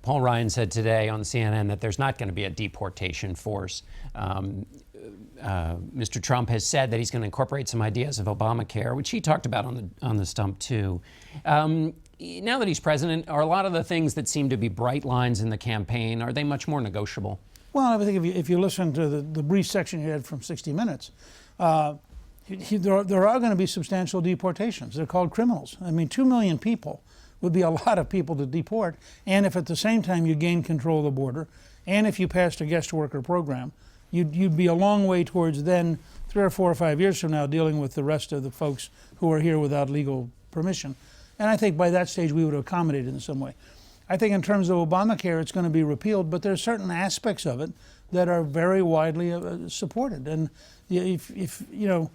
Paul Ryan said today on CNN that there's not going to be a deportation force. Mr. Trump has said that he's going to incorporate some ideas of Obamacare, which he talked about on the stump too. Now that he's president, are a lot of the things that seem to be bright lines in the campaign, are they much more negotiable? Well, I think if you listen to the brief section you had from 60 Minutes, there are going to be substantial deportations. They're called criminals. I mean, 2 million people would be a lot of people to deport. And if at the same time you gain control of the border, and if you passed a guest worker program, you'd be a long way towards then, 3 or 4 or 5 years from now, dealing with the rest of the folks who are here without legal permission. And I think by that stage we would accommodate it in some way. I think in terms of Obamacare, it's going to be repealed, but there are certain aspects of it that are very widely supported. And if you know,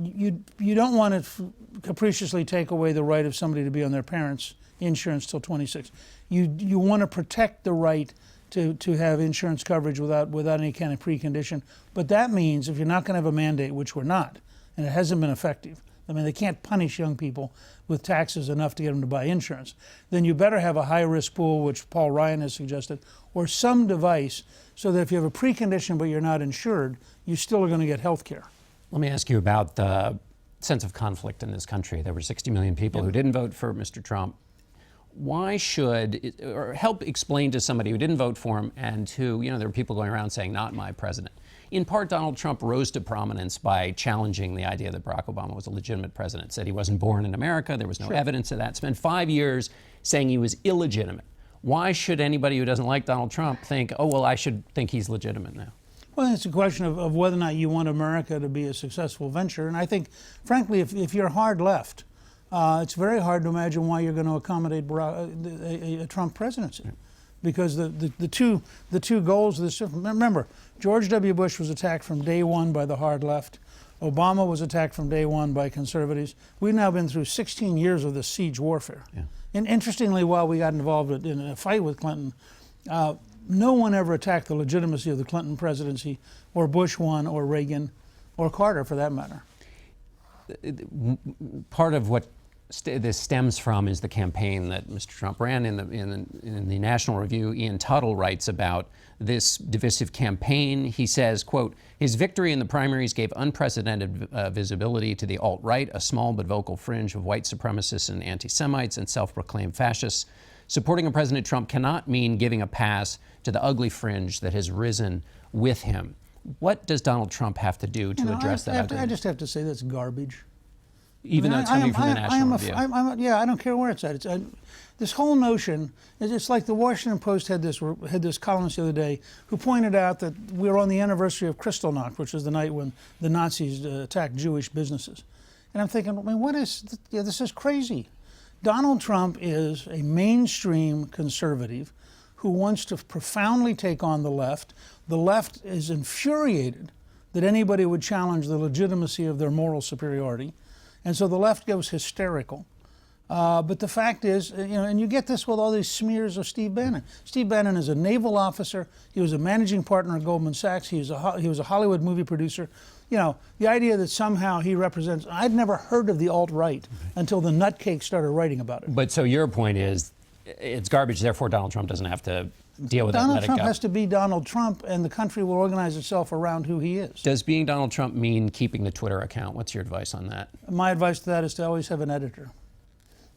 you don't want to capriciously take away the right of somebody to be on their parents' insurance till 26. You want to protect the right to have insurance coverage without any kind of precondition. But that means if you're not going to have a mandate, which we're not, and it hasn't been effective, I mean, they can't punish young people with taxes enough to get them to buy insurance, then you better have a high-risk pool, which Paul Ryan has suggested, or some device so that if you have a precondition but you're not insured, you still are going to get health care. Let me ask you about the sense of conflict in this country. There were 60 million people who didn't vote for Mr. Trump. Why should, or help explain to somebody who didn't vote for him and who, there are people going around saying, not my president. In part, Donald Trump rose to prominence by challenging the idea that Barack Obama was a legitimate president. Said he wasn't born in America, there was no evidence of that. Spent 5 years saying he was illegitimate. Why should anybody who doesn't like Donald Trump think, oh, well, I should think he's legitimate now? Well, it's a question of whether or not you want America to be a successful venture. And I think, frankly, if you're hard left, it's very hard to imagine why you're going to accommodate a Trump presidency. Because the two goals of this, remember, George W. Bush was attacked from day one by the hard left. Obama was attacked from day one by conservatives. We've now been through 16 years of this siege warfare. Yeah. And interestingly, while we got involved in a fight with Clinton, no one ever attacked the legitimacy of the Clinton presidency, or Bush one, or Reagan, or Carter for that matter. Part of what this stems from is the campaign that Mr. Trump ran. In the National Review, Ian Tuttle writes about this divisive campaign. He says, quote, his victory in the primaries gave unprecedented visibility to the alt-right, a small but vocal fringe of white supremacists and anti-Semites and self-proclaimed fascists. Supporting a President Trump cannot mean giving a pass to the ugly fringe that has risen with him. What does Donald Trump have to do to address that? I just have to say that's garbage. Even though it's coming from the National Review. Yeah, I don't care where it's at. This whole notion, it's like the Washington Post had this columnist the other day who pointed out that we were on the anniversary of Kristallnacht, which was the night when the Nazis attacked Jewish businesses. And I'm thinking, I mean, this is crazy. Donald Trump is a mainstream conservative who wants to profoundly take on the left. The left is infuriated that anybody would challenge the legitimacy of their moral superiority. And so the left goes hysterical. But the fact is, and you get this with all these smears of Steve Bannon. Steve Bannon is a naval officer. He was a managing partner at Goldman Sachs. He was a Hollywood movie producer. The idea that somehow he represents, I'd never heard of the alt-right until the nutcase started writing about it. But so your point is, it's garbage, therefore Donald Trump doesn't have to deal with Donald Trump has to be Donald Trump, and the country will organize itself around who he is. Does being Donald Trump mean keeping the Twitter account? What's your advice on that? My advice to that is to always have an editor.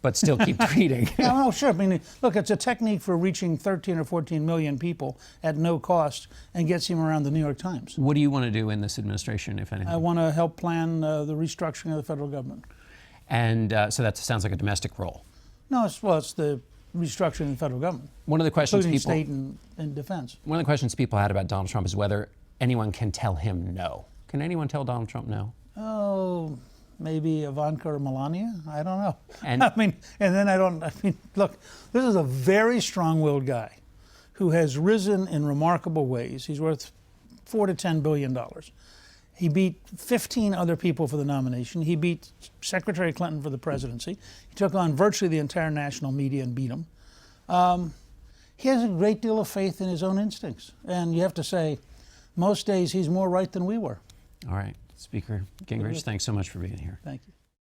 But still keep tweeting. No, sure. I mean, look, it's a technique for reaching 13 or 14 million people at no cost and gets him around the New York Times. What do you want to do in this administration, if anything? I want to help plan the restructuring of the federal government. And so that sounds like a domestic role. No, it's the restructuring of the federal government. One of the questions including state and defense. One of the questions people had about Donald Trump is whether anyone can tell him no. Can anyone tell Donald Trump no? Oh, maybe Ivanka or Melania? I don't know. And look, this is a very strong-willed guy who has risen in remarkable ways. He's worth $4 to $10 billion. He beat 15 other people for the nomination. He beat Secretary Clinton for the presidency. He took on virtually the entire national media and beat him. He has a great deal of faith in his own instincts. And you have to say, most days he's more right than we were. All right. Speaker Gingrich, thanks so much for being here. Thank you.